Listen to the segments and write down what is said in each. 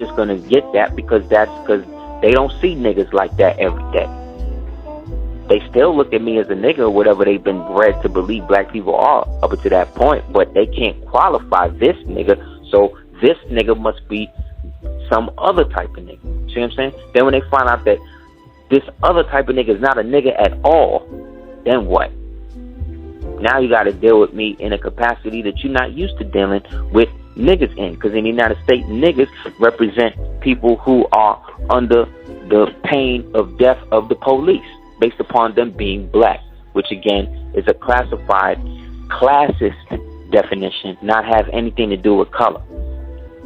just gonna get that because they don't see niggas like that every day. They still look at me as a nigga or whatever they've been bred to believe black people are up until that point, but they can't qualify this nigga, so this nigga must be some other type of nigga. See what I'm saying? Then when they find out that this other type of nigga is not a nigga at all, then what? Now you got to deal with me in a capacity that you're not used to dealing with niggas in, because in the United States, niggas represent people who are under the pain of death of the police based upon them being black, which again is a classified classist definition, not have anything to do with color.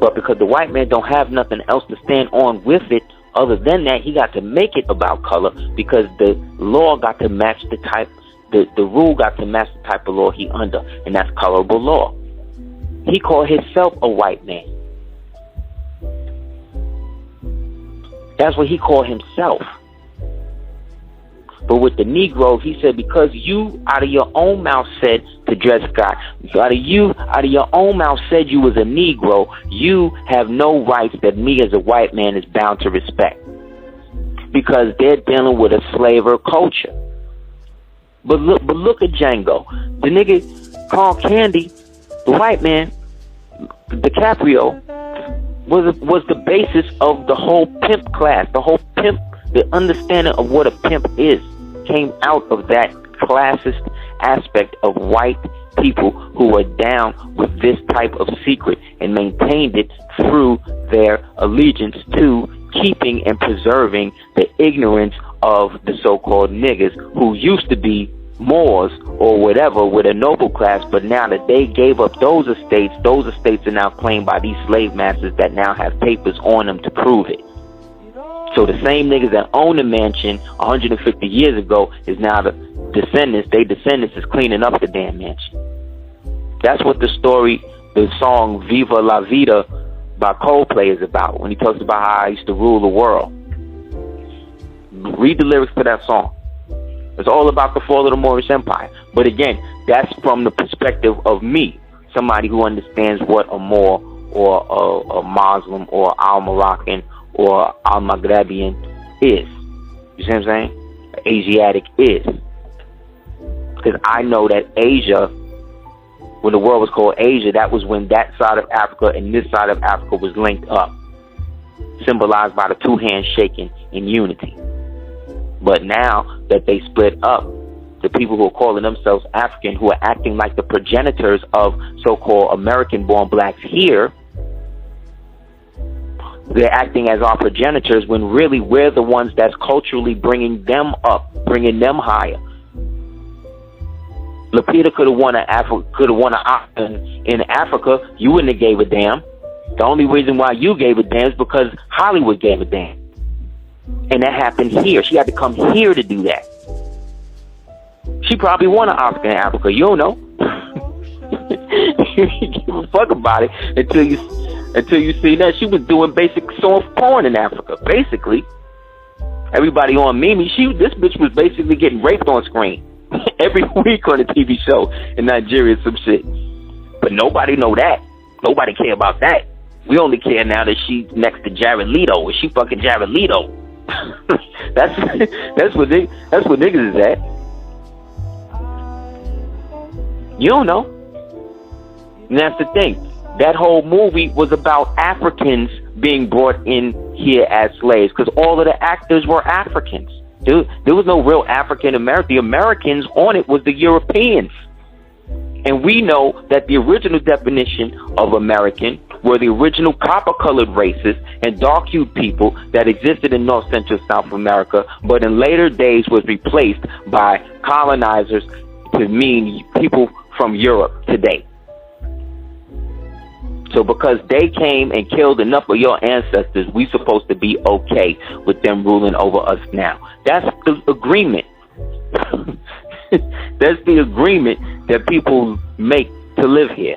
But because the white man don't have nothing else to stand on with it other than that, he got to make it about color, because the law got to match the type, the rule got to match the type of law he under, and that's colorable law. He called himself a white man. That's what he called himself. But with the Negro, he said, because you out of your own mouth said to Dred Scott, out of your own mouth said you was a Negro, you have no rights that me as a white man is bound to respect. Because they're dealing with a slaver culture. But look at Django. The nigga Carl Candy, the white man, DiCaprio, was the basis of the whole pimp class. The whole pimp, the understanding of what a pimp is, came out of that classist aspect of white people who were down with this type of secret and maintained it through their allegiance to keeping and preserving the ignorance of the so-called niggas who used to be Moors or whatever with a noble class, but now that they gave up those estates are now claimed by these slave masters that now have papers on them to prove it. So the same niggas that owned the mansion 150 years ago is now the descendants. They descendants is cleaning up the damn mansion. That's what the story, the song Viva La Vida by Coldplay is about, when he talks about how I used to rule the world. Read the lyrics to that song. It's all about the fall of the Moorish Empire. But again, that's from the perspective of me, somebody who understands what a Moor or a Muslim or Al-Moroccan or Al-Maghrebian is. You see what I'm saying? Asiatic is. Because I know that Asia, when the world was called Asia, that was when that side of Africa and this side of Africa was linked up, symbolized by the two hands shaking in unity. But now that they split up, the people who are calling themselves African, who are acting like the progenitors of so-called American-born blacks here, they're acting as our progenitors when really we're the ones that's culturally bringing them up, bringing them higher. Lapita could have won an Oscar in Africa. You wouldn't have gave a damn. The only reason why you gave a damn is because Hollywood gave a damn. And that happened here. She had to come here to do that. She probably won an Oscar in Africa. You don't know. You give a fuck about it until you see that she was doing basic soft porn in Africa. Basically, everybody on Mimi, this bitch was basically getting raped on screen every week on a TV show in Nigeria, some shit. But nobody know that. Nobody care about that. We only care now that she's next to Jared Leto. Is she fucking Jared Leto? that's what niggas is at. You don't know. And that's the thing. That whole movie was about Africans being brought in here as slaves, because all of the actors were Africans. There was no real African American. The Americans on it was the Europeans. And we know that the original definition of American were the original copper-colored races and dark-hued people that existed in North, Central, South America, but in later days was replaced by colonizers to mean people from Europe today. So because they came and killed enough of your ancestors, we supposed to be okay with them ruling over us now. That's the agreement. That's the agreement that people make to live here,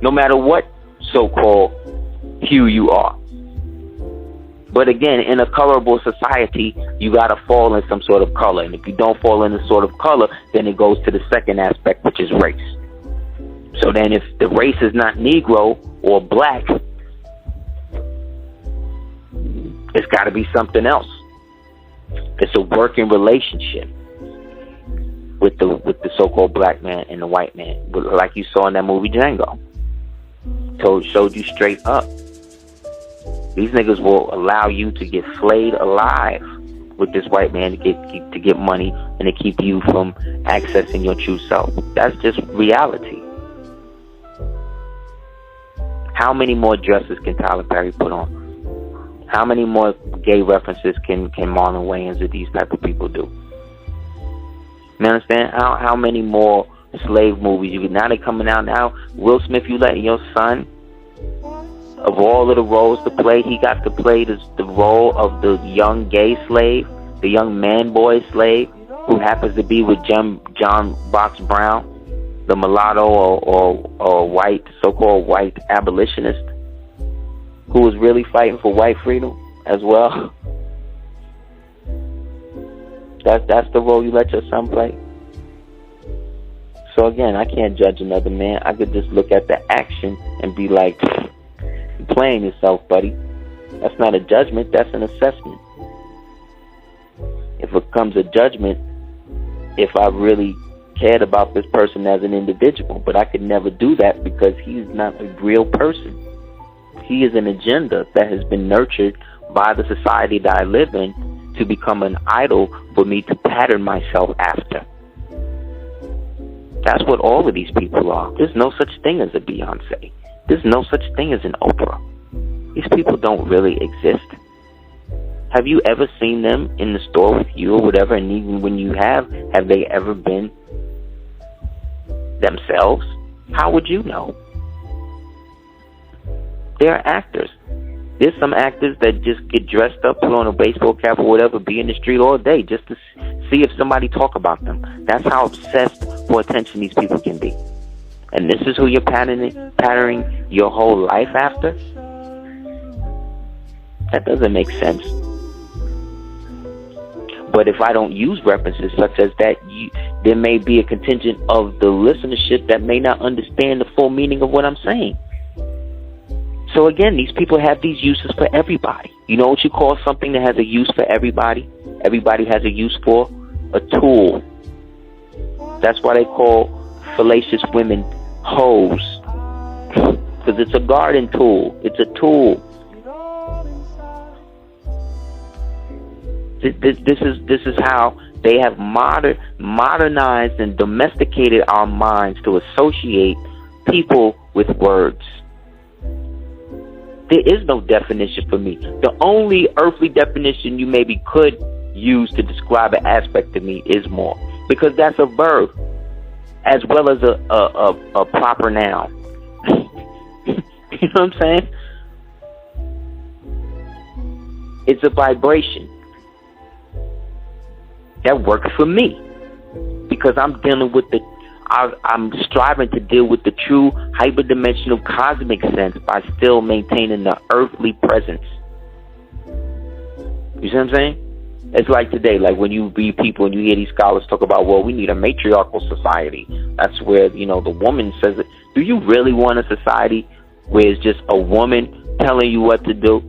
no matter what so-called hue you are. But again, in a colorable society, you got to fall in some sort of color. And if you don't fall in a sort of color, then it goes to the second aspect, which is race. So then if the race is not Negro or black, It's got to be something else. It's a working relationship with the so-called black man and the white man, like you saw in that movie Django. Showed you straight up. These niggas will allow you to get flayed alive with this white man to get money and to keep you from accessing your true self. That's just reality. How many more dresses can Tyler Perry put on? How many more gay references can Marlon Wayans or these type of people do? You understand? How many more slave movies now they're coming out now? Will Smith, you letting your son, of all of the roles to play, he got to play the role of the young gay slave, the young man boy slave, who happens to be with John Box Brown, the mulatto or white, so-called white abolitionist, who was really fighting for white freedom as well. That's the role you let your son play. So again, I can't judge another man. I could just look at the action and be like, you're playing yourself, buddy. That's not a judgment, that's an assessment. If it comes a judgment, if I really cared about this person as an individual, but I could never do that because he's not a real person. He is an agenda that has been nurtured by the society that I live in to become an idol for me to pattern myself after. That's what all of these people are. There's no such thing as a Beyonce. There's no such thing as an Oprah. These people don't really exist. Have you ever seen them in the store with you or whatever? And even when you have they ever been themselves? How would you know? They're actors. There's some actors that just get dressed up, put on a baseball cap or whatever, be in the street all day just to see if somebody talk about them. That's how obsessed for attention these people can be. And this is who you're patterning your whole life after? That doesn't make sense. But if I don't use references such as that, there may be a contingent of the listenership that may not understand the full meaning of what I'm saying. So again, these people have these uses for everybody. You know what you call something that has a use for everybody? Everybody has a use for? A tool. That's why they call fallacious women hoes. Because it's a garden tool. It's a tool. This is how they have modernized and domesticated our minds to associate people with words. There is no definition for me. The only earthly definition you maybe could use to describe an aspect of me is more, because that's a verb as well as a proper noun. You know what I'm saying? It's a vibration that works for me because I'm dealing with I'm striving to deal with the true hyperdimensional cosmic sense by still maintaining the earthly presence. You see what I'm saying? It's like today, like when you read people and you hear these scholars talk about, well, we need a matriarchal society. That's where, the woman says it. Do you really want a society where it's just a woman telling you what to do?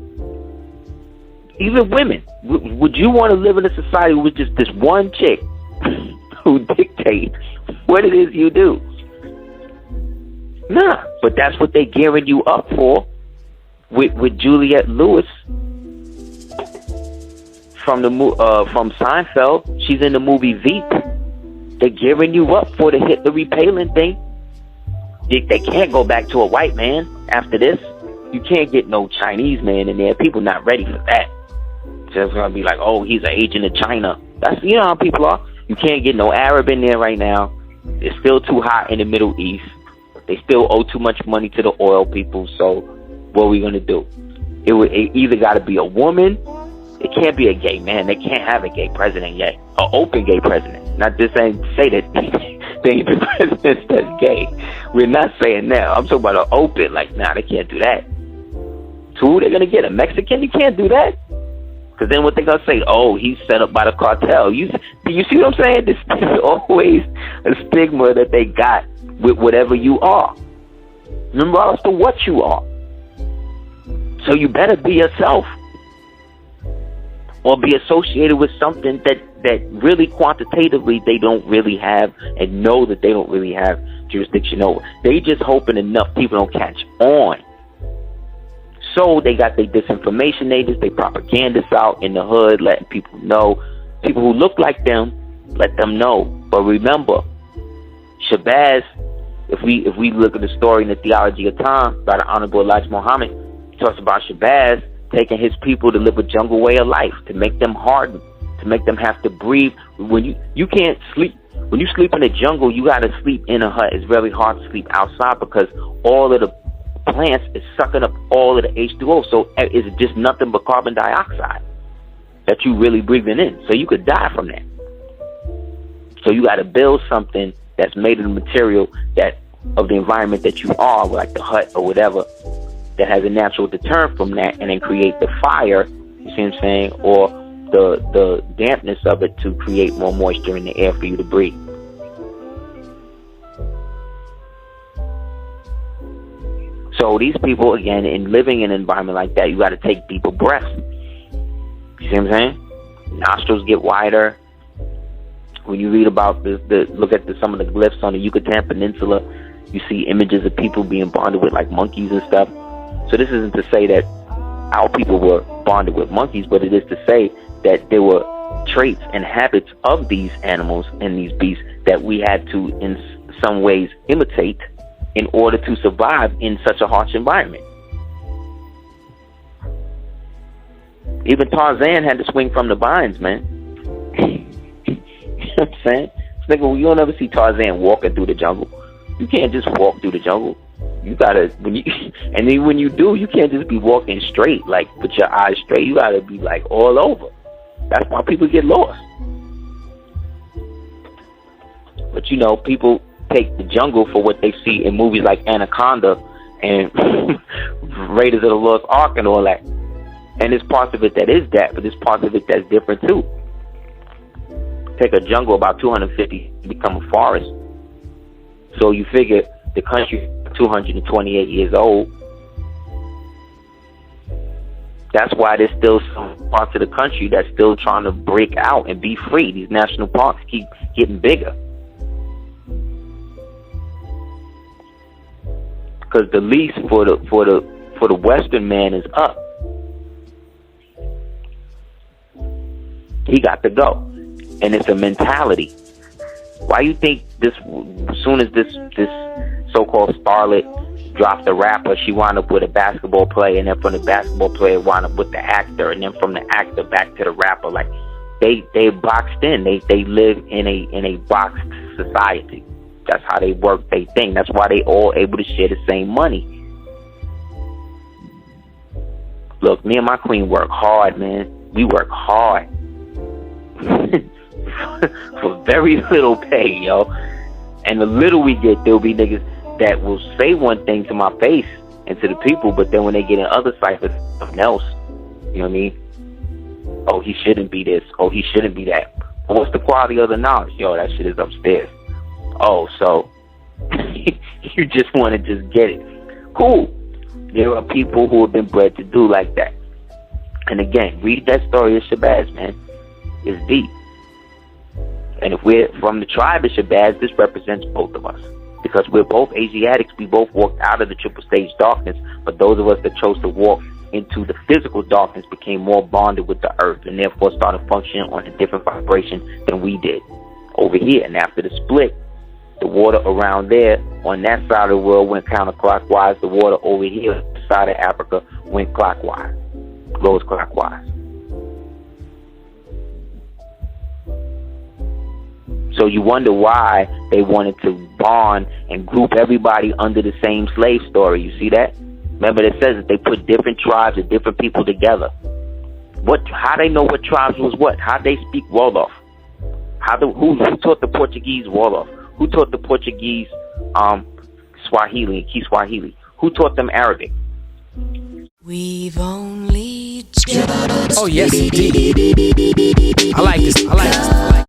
Even women. Would you want to live in a society with just this one chick who dictates what it is you do? Nah, but that's what they gearing you up for with Juliette Lewis from Seinfeld. She's in the movie Veep. They're gearing you up for the Hitler Palin thing. They can't go back to a white man after this. You can't get no Chinese man in there. People not ready for that. Just gonna be like, oh, he's an agent of China. That's how people are. You can't get no Arab in there right now. It's still too hot in the Middle East. They still owe too much money to the oil people. So what are we gonna do? It either got to be a woman. It can't be a gay man. They can't have a gay president yet. An open gay president. Not just saying say that they ain't the presidents that's gay. We're not saying that. I'm talking about an open. Like, nah, they can't do that. So who they gonna get? A Mexican? You can't do that. Because then what they going to say? Oh, he's set up by the cartel. You see what I'm saying? There's always a stigma that they got with whatever you are, regardless of what you are. So you better be yourself. or be associated with something that really quantitatively they don't really have and know that they don't really have jurisdiction over. They just hoping enough people don't catch on. So they got their disinformation agents, they propagandists out in the hood, letting people know. People who look like them, let them know. But remember, Shabazz, if we look at the story in the Theology of Time by the Honorable Elijah Muhammad, he talks about Shabazz taking his people to live a jungle way of life, to make them harden, to make them have to breathe. When you can't sleep, when you sleep in the jungle, you got to sleep in a hut. It's very hard to sleep outside because all of the plants is sucking up all of the H2O. So it's just nothing but carbon dioxide that you really breathing in. So you could die from that. So you got to build something that's made of the material that of the environment that you are, like the hut or whatever, that has a natural deterrent from that, and then create the fire, you see what I'm saying, or the dampness of it to create more moisture in the air for you to breathe. So these people, again, in living in an environment like that, you got to take deeper breaths. You see what I'm saying? Nostrils get wider. When you read about look at some of the glyphs on the Yucatan Peninsula, you see images of people being bonded with like monkeys and stuff. So this isn't to say that our people were bonded with monkeys, but it is to say that there were traits and habits of these animals and these beasts that we had to, in some ways, imitate in order to survive in such a harsh environment. Even Tarzan had to swing from the vines, man. You know what I'm saying? Nigga, you don't ever see Tarzan walking through the jungle. You can't just walk through the jungle. You gotta, and then when you do, you can't just be walking straight, like with your eyes straight. You gotta be like all over. That's why people get lost. But you know, people take the jungle for what they see in movies like Anaconda and Raiders of the Lost Ark and all that. And there's parts of it that is that, but there's parts of it that's different too. Take a jungle about 250 to become a forest. So you figure the country is 228 years old. That's why there's still some parts of the country that's still trying to break out and be free. These national parks keep getting bigger. Because the lease for the Western man is up. He got to go. And it's a mentality. Why you think this, as soon as this so-called starlet dropped the rapper, she wound up with a basketball player, and then from the basketball player wound up with the actor, and then from the actor back to the rapper? Like they boxed in. They live in a boxed society. That's how they work their thing. That's why they all able to share the same money. Look, me and my queen work hard, man. We work hard. For very little pay, yo. And the little we get, there'll be niggas that will say one thing to my face and to the people, but then when they get in other ciphers, something else. You know what I mean? Oh, he shouldn't be this. Oh, he shouldn't be that. Well, what's the quality of the knowledge? Yo, that shit is upstairs. Oh, so you just want to just get it. Cool. There are people who have been bred to do like that. And again, read that story of Shabazz, man. It's deep. And if we're from the tribe of Shabazz, this represents both of us. Because we're both Asiatics, we both walked out of the triple stage darkness, but those of us that chose to walk into the physical darkness became more bonded with the earth and therefore started functioning on a different vibration than we did over here. And after the split, the water around there on that side of the world went counterclockwise. The water over here on the side of Africa went clockwise, goes clockwise. So you wonder why they wanted to bond and group everybody under the same slave story. You see that? Remember, it says that they put different tribes and different people together. How they know what tribes was what? How they speak Wolof? Who taught the Portuguese Wolof? Who taught the Portuguese Swahili, Kiswahili? Who taught them Arabic? We've only just Oh yes, indeed. I like this.